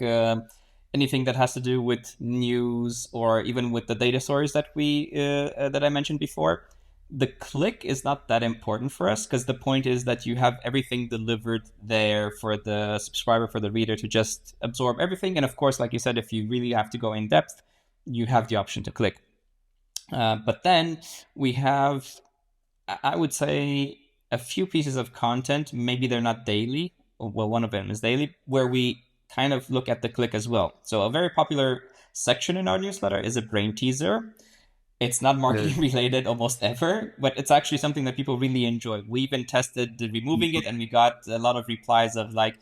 anything that has to do with news or even with the data stories that that I mentioned before, the click is not that important for us because the point is that you have everything delivered there for the subscriber, for the reader to just absorb everything. And of course, like you said, if you really have to go in depth, you have the option to click. But then we have, I would say, a few pieces of content. Maybe they're not daily. Well, one of them is daily, where we kind of look at the click as well. So a very popular section in our newsletter is a brain teaser. It's not marketing related almost ever, but it's actually something that people really enjoy. We even tested removing it, and we got a lot of replies of like,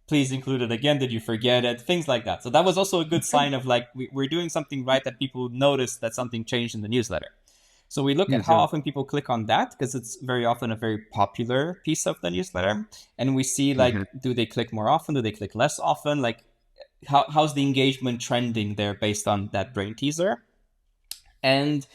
please include it again. Did you forget it? Things like that. So that was also a good sign of like, we're doing something right, that people notice that something changed in the newsletter. So we look at how often people click on that, because it's very often a very popular piece of the newsletter. And we see like, do they click more often? Do they click less often? Like, how's the engagement trending there based on that brain teaser? And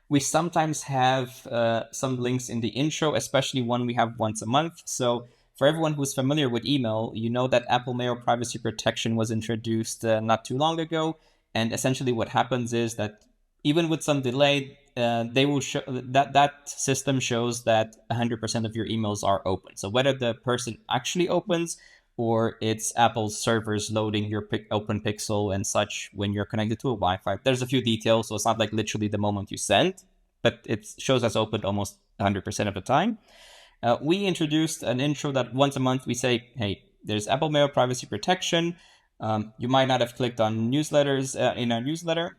we sometimes have some links in the intro, especially one we have once a month. So for everyone who's familiar with email, you know that Apple Mail privacy protection was introduced not too long ago. And essentially what happens is that even with some delay, they will show that system shows that 100% of your emails are open. So whether the person actually opens or it's Apple's servers loading your open pixel and such when you're connected to a Wi-Fi. There's a few details, so it's not like literally the moment you send, but it shows as open almost 100% of the time. We introduced an intro that once a month we say, hey, there's Apple Mail privacy protection. You might not have clicked on newsletters in our newsletter.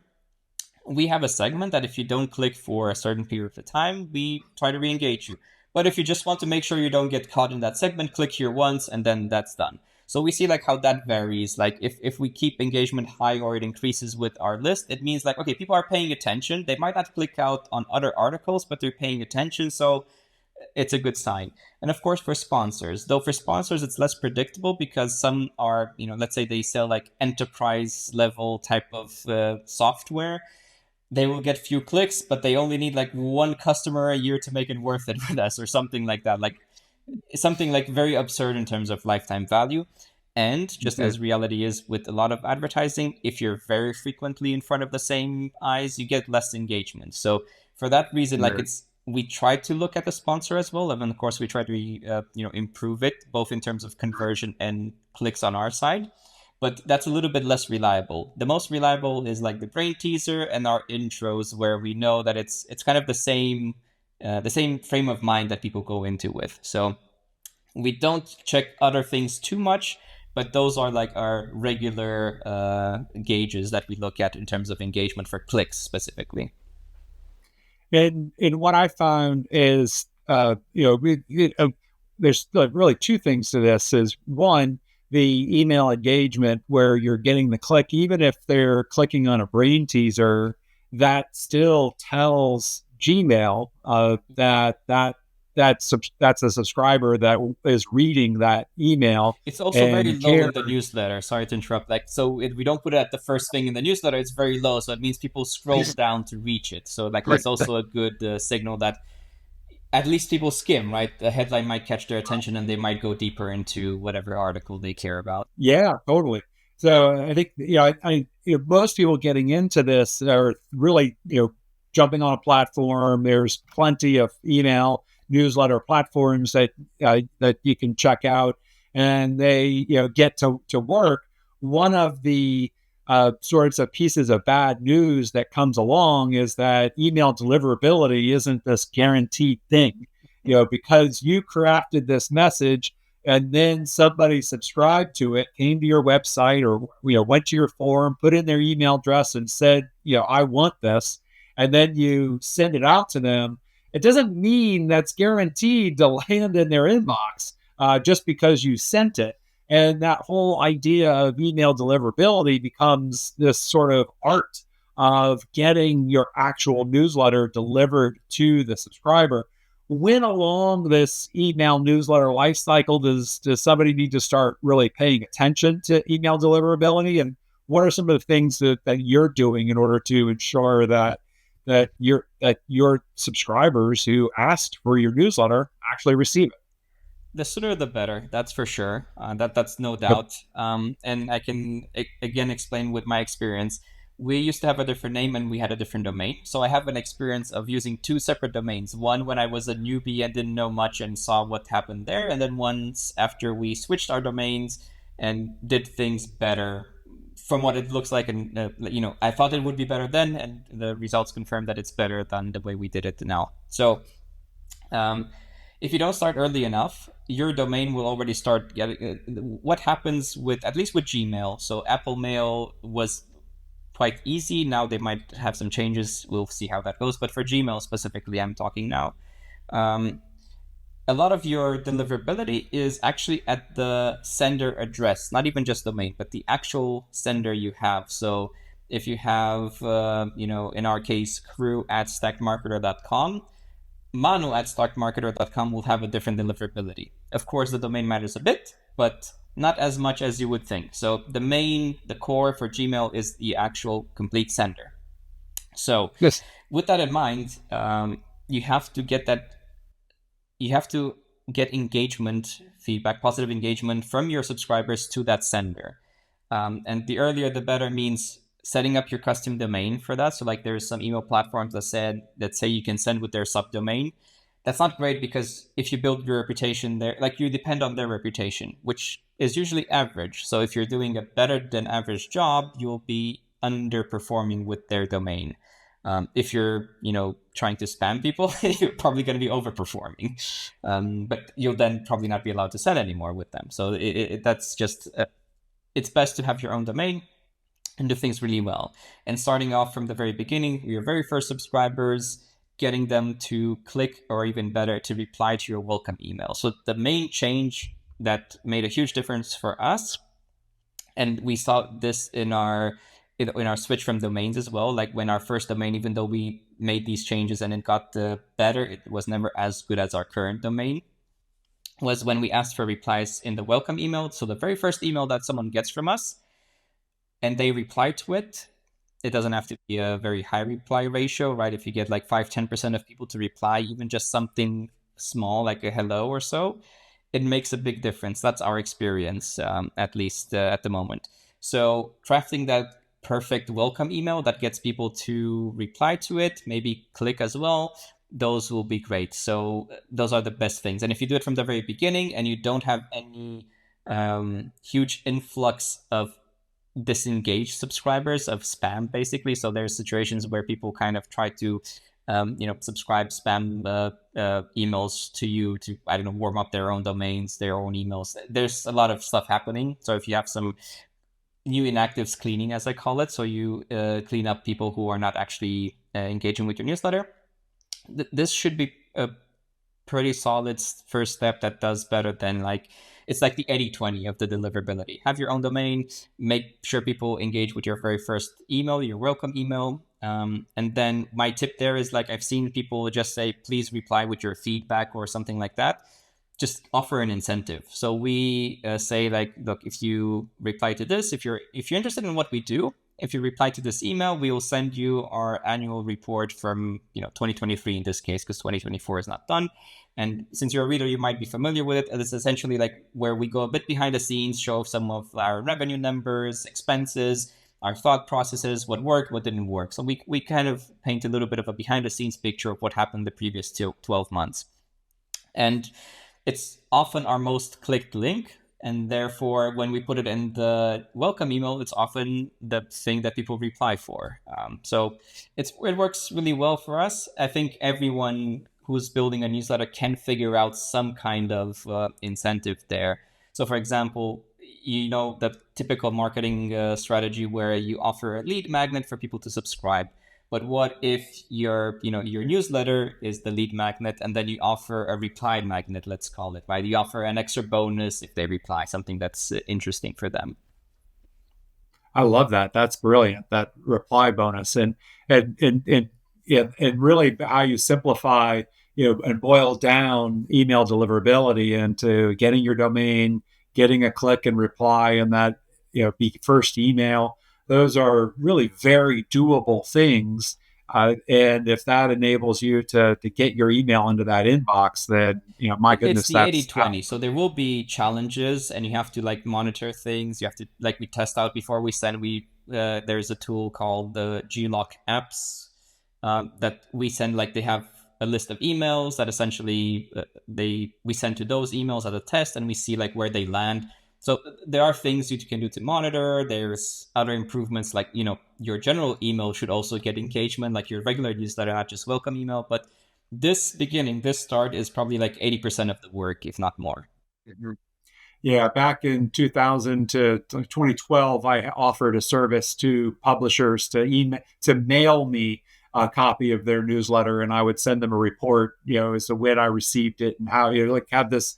We have a segment that if you don't click for a certain period of time, we try to re-engage you. But if you just want to make sure you don't get caught in that segment, click here once and then that's done. So we see like how that varies. Like if we keep engagement high or it increases with our list, it means like, okay, people are paying attention. They might not click out on other articles, but they're paying attention. So it's a good sign. And of course, for sponsors, though for sponsors, it's less predictable because some are, let's say they sell like enterprise level type of software. They will get few clicks, but they only need like one customer a year to make it worth it with us or something like that. Like something like very absurd in terms of lifetime value. And just as reality is with a lot of advertising, if you're very frequently in front of the same eyes, you get less engagement. So for that reason, like we try to look at the sponsor as well. And of course, we try to, improve it both in terms of conversion and clicks on our side. But that's a little bit less reliable. The most reliable is like the brain teaser and our intros, where we know that it's kind of the same frame of mind that people go into with. So we don't check other things too much, but those are like our regular gauges that we look at in terms of engagement for clicks specifically. And what I found is, there's really two things to this. Is one, the email engagement where you're getting the click, even if they're clicking on a brain teaser, that still tells Gmail that's a subscriber that is reading that email. It's also very low in the newsletter. Sorry to interrupt. Like, so if we don't put it at the first thing in the newsletter, it's very low. So it means people scroll down to reach it. So like that's also a good signal that at least people skim, right? The headline might catch their attention and they might go deeper into whatever article they care about. Yeah, totally. So I think, most people getting into this are really, jumping on a platform. There's plenty of email newsletter platforms that you can check out, and they, get to work. One of the sorts of pieces of bad news that comes along is that email deliverability isn't this guaranteed thing, because you crafted this message and then somebody subscribed to it, came to your website or, went to your forum, put in their email address and said, I want this. And then you send it out to them. It doesn't mean that's guaranteed to land in their inbox just because you sent it. And that whole idea of email deliverability becomes this sort of art of getting your actual newsletter delivered to the subscriber. When along this email newsletter lifecycle does somebody need to start really paying attention to email deliverability? And what are some of the things that you're doing in order to ensure that your subscribers who asked for your newsletter actually receive it? The sooner the better, that's for sure. That's no Yep. doubt. And I can again explain with my experience. We used to have a different name and we had a different domain. So I have an experience of using two separate domains. One when I was a newbie and didn't know much and saw what happened there, and then once after we switched our domains and did things better from what it looks like. And I thought it would be better then, and the results confirm that it's better than the way we did it now. So um, if you don't start early enough, your domain will already start getting. What happens with, at least with Gmail? So Apple Mail was quite easy. Now they might have some changes. We'll see how that goes. But for Gmail specifically, I'm talking now. Um, a lot of your deliverability is actually at the sender address, not even just domain, but the actual sender you have. So if you have, in our case, crew at stackmarketer.com, Manu at stockmarketer.com will have a different deliverability. Of course, the domain matters a bit, but not as much as you would think. So the core for Gmail is the actual complete sender. So Yes. with that in mind, you have to get that. You have to get engagement feedback, positive engagement from your subscribers to that sender. And the earlier the better means setting up your custom domain for that. So like there's some email platforms that say you can send with their subdomain. That's not great because if you build your reputation there, like you depend on their reputation, which is usually average. So if you're doing a better than average job, you'll be underperforming with their domain. If you're, trying to spam people, you're probably going to be overperforming. But you'll then probably not be allowed to sell anymore with them. So that's just it's best to have your own domain and do things really well. And starting off from the very beginning, your very first subscribers, getting them to click or even better to reply to your welcome email. So the main change that made a huge difference for us, and we saw this in our switch from domains as well. Like when our first domain, even though we made these changes and it got better, it was never as good as our current domain. Was when we asked for replies in the welcome email. So the very first email that someone gets from us, and they reply to it, it doesn't have to be a very high reply ratio, right? If you get like 5-10% of people to reply, even just something small like a hello or so, it makes a big difference. That's our experience, at least at the moment. So crafting that perfect welcome email that gets people to reply to it, maybe click as well, those will be great. So those are the best things. And if you do it from the very beginning and you don't have any huge influx of disengaged subscribers of spam, basically. So there's situations where people kind of try to, subscribe spam emails to you to, I don't know, warm up their own domains, their own emails. There's a lot of stuff happening. So if you have some new inactives cleaning, as I call it, so you clean up people who are not actually engaging with your newsletter, this should be a pretty solid first step that does better than like it's like the 80-20 of the deliverability. Have your own domain, make sure people engage with your very first email, your welcome email. And then my tip there is like I've seen people just say, please reply with your feedback or something like that. Just offer an incentive. So we say like, look, if you reply to this, if you're interested in what we do, if you reply to this email, we will send you our annual report from 2023 in this case, because 2024 is not done. And since you're a reader, you might be familiar with it. It's essentially like where we go a bit behind the scenes, show some of our revenue numbers, expenses, our thought processes, what worked, what didn't work. So we kind of paint a little bit of a behind the scenes picture of what happened the previous 12 months. And it's often our most clicked link. And therefore, when we put it in the welcome email, it's often the thing that people reply for. So it works really well for us. I think everyone who's building a newsletter can figure out some kind of incentive there. So, for example, the typical marketing strategy where you offer a lead magnet for people to subscribe. But what if your newsletter is the lead magnet and then you offer a reply magnet, let's call it, right? You offer an extra bonus if they reply, something that's interesting for them. I love that. That's brilliant. That reply bonus and really how you simplify, and boil down email deliverability into getting your domain, getting a click and reply, and that be first email. Those are really very doable things. And if that enables you to get your email into that inbox, then, my It's goodness, the 80 that's 20. So there will be challenges and you have to like monitor things. You have to, like, we test out before we send. There's a tool called the Glock apps that we send. Like, they have a list of emails that essentially we send to those emails as a test, and we see like where they land. So there are things you can do to monitor. There's other improvements, like, your general email should also get engagement, like your regular newsletter, not just welcome email. But this start is probably like 80% of the work, if not more. Yeah, back in 2000 to 2012, I offered a service to publishers to mail me a copy of their newsletter, and I would send them a report, as to when I received it and how, like, have this,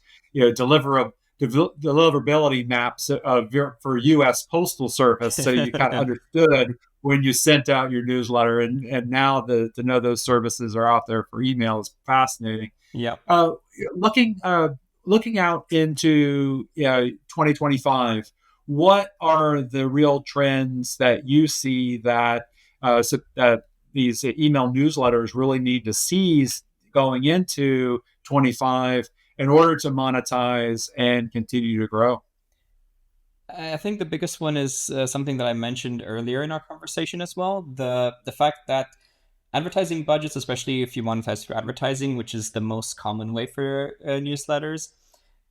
deliverability maps for U.S. Postal Service, so you kind of understood when you sent out your newsletter, and now to know those services are out there for email is fascinating. Yeah. Uh, looking looking out into 2025, what are the real trends that you see that that these email newsletters really need to seize going into 25 in order to monetize and continue to grow? I think the biggest one is something that I mentioned earlier in our conversation as well. The fact that advertising budgets, especially if you monetize through advertising, which is the most common way for newsletters,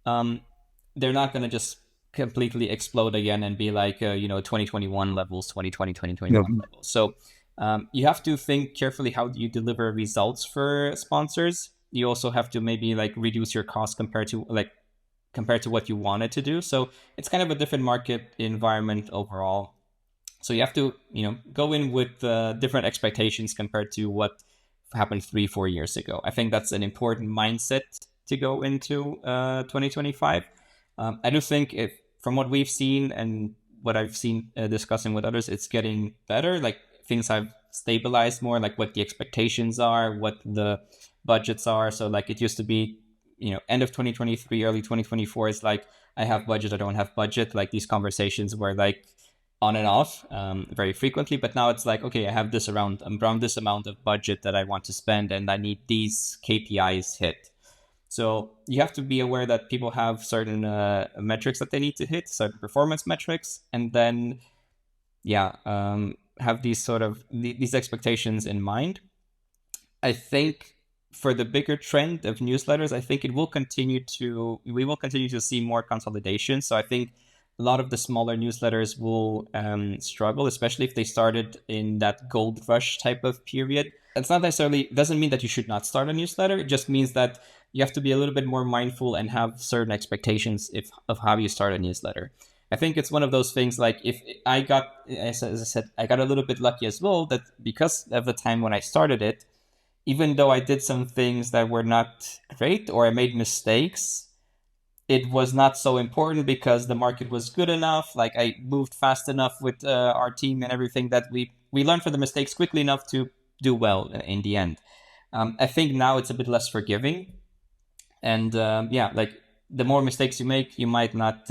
um, they're not going to just completely explode again and be like 2021 levels, 2020, 2021 Yeah. levels. So you have to think carefully how you deliver results for sponsors. You also have to maybe like reduce your cost compared to what you wanted to do. So it's kind of a different market environment overall. So you have to, go in with different expectations compared to what happened 3-4 years ago. I think that's an important mindset to go into 2025. I do think, if from what we've seen and what I've seen discussing with others, it's getting better. Like, things have stabilized more, like what the expectations are, what the budgets are. So like, it used to be, end of 2023, early 2024 is like, I have budget, I don't have budget. Like, these conversations were like on and off very frequently. But now it's like, okay, I have around this amount of budget that I want to spend, and I need these KPIs hit. So you have to be aware that people have certain metrics that they need to hit, certain performance metrics, and then have these expectations in mind. I think for the bigger trend of newsletters, I think we will continue to see more consolidation. So I think a lot of the smaller newsletters will struggle, especially if they started in that gold rush type of period. It's not necessarily, doesn't mean that you should not start a newsletter. It just means that you have to be a little bit more mindful and have certain expectations of how you start a newsletter. I think it's one of those things, like, if as I said, I got a little bit lucky as well, that because of the time when I started it, even though I did some things that were not great or I made mistakes, it was not so important because the market was good enough. Like, I moved fast enough with our team and everything, that we learned from the mistakes quickly enough to do well in the end. I think now it's a bit less forgiving, and like, the more mistakes you make, you might not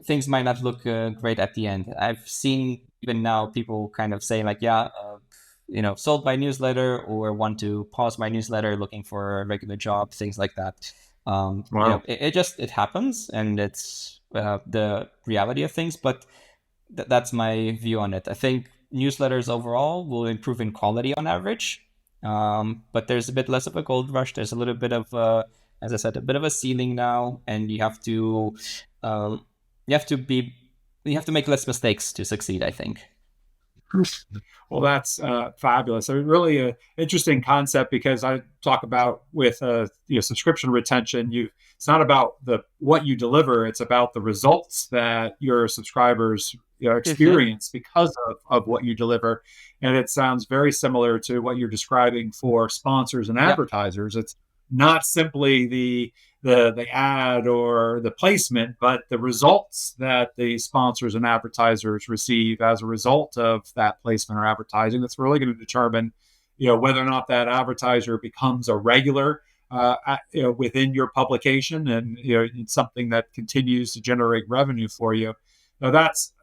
things might not look great at the end. I've seen even now people kind of say like, sold my newsletter, or want to pause my newsletter looking for a regular job, things like that. Wow. It happens, and it's the reality of things. But that's my view on it. I think newsletters overall will improve in quality on average, but there's a bit less of a gold rush. There's a little bit of, as I said, a bit of a ceiling now, and you have to um, you have to be you have to make less mistakes to succeed, I think. Well, that's fabulous. I mean, really a interesting concept, because I talk about with subscription retention. It's not about the what you deliver; it's about the results that your subscribers Mm-hmm. experience because of what you deliver. And it sounds very similar to what you're describing for sponsors and Yeah. advertisers. It's not simply the ad or the placement, but the results that the sponsors and advertisers receive as a result of that placement or advertising. That's really going to determine, whether or not that advertiser becomes a regular, within your publication, and it's something that continues to generate revenue for you. No, that's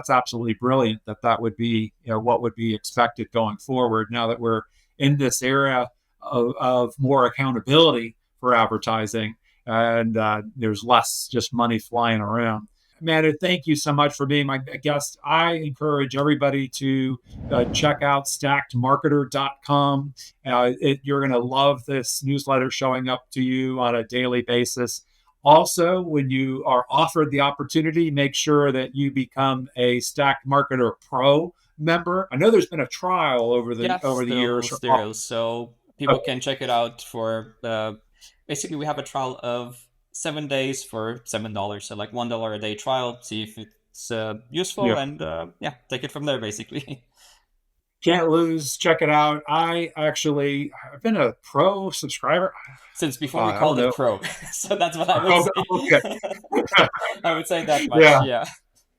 absolutely brilliant that would be, what would be expected going forward now that we're in this era of more accountability for advertising, and there's less just money flying around. Manu, thank you so much for being my guest. I encourage everybody to check out stackedmarketer.com. You're going to love this newsletter showing up to you on a daily basis. Also, when you are offered the opportunity, make sure that you become a Stacked Marketer Pro member. I know there's been a trial Yeah, over the years. still. So people can check it out for basically we have a trial of 7 days for $7. So like $1 a day trial. See if it's useful, Yeah, and yeah, take it from there basically. can't lose. Check it out. I've been a pro subscriber. Since before we I don't called it know. Pro, so that's what I would Oh, say. okay. I would say that much. Yeah. Yeah.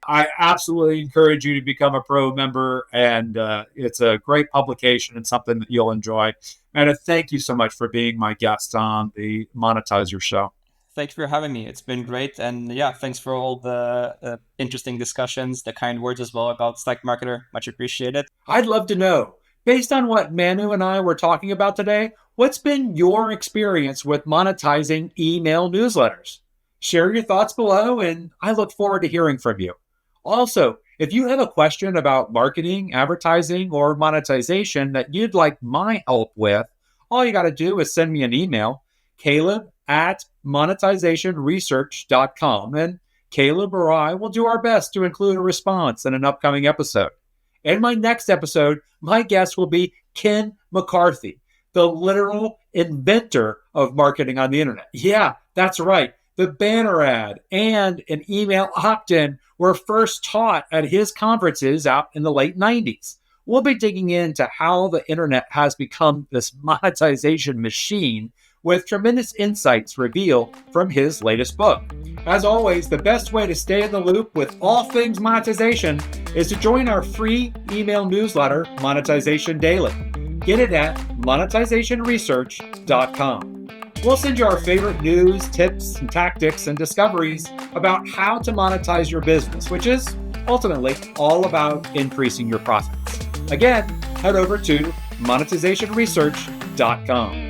I absolutely encourage you to become a pro member, and it's a great publication and something that you'll enjoy. And thank you so much for being my guest on the Monetizer Show. Thanks for having me. It's been great, and yeah, thanks for all the interesting discussions, the kind words as well about Slack Marketer. Much appreciated. I'd love to know, based on what Manu and I were talking about today, what's been your experience with monetizing email newsletters? Share your thoughts below, and I look forward to hearing from you. Also, if you have a question about marketing, advertising, or monetization that you'd like my help with, all you got to do is send me an email, caleb@monetizationresearch.com, and Caleb or I will do our best to include a response in an upcoming episode. In my next episode, my guest will be Ken McCarthy, the literal inventor of marketing on the internet. Yeah, that's right. The banner ad and an email opt-in were first taught at his conferences out in the late 90s. We'll be digging into how the internet has become this monetization machine with tremendous insights revealed from his latest book. As always, the best way to stay in the loop with all things monetization is to join our free email newsletter, Monetization Daily. Get it at monetizationresearch.com. We'll send you our favorite news, tips, and tactics and discoveries about how to monetize your business, which is ultimately all about increasing your profits. Again, head over to monetizationresearch.com.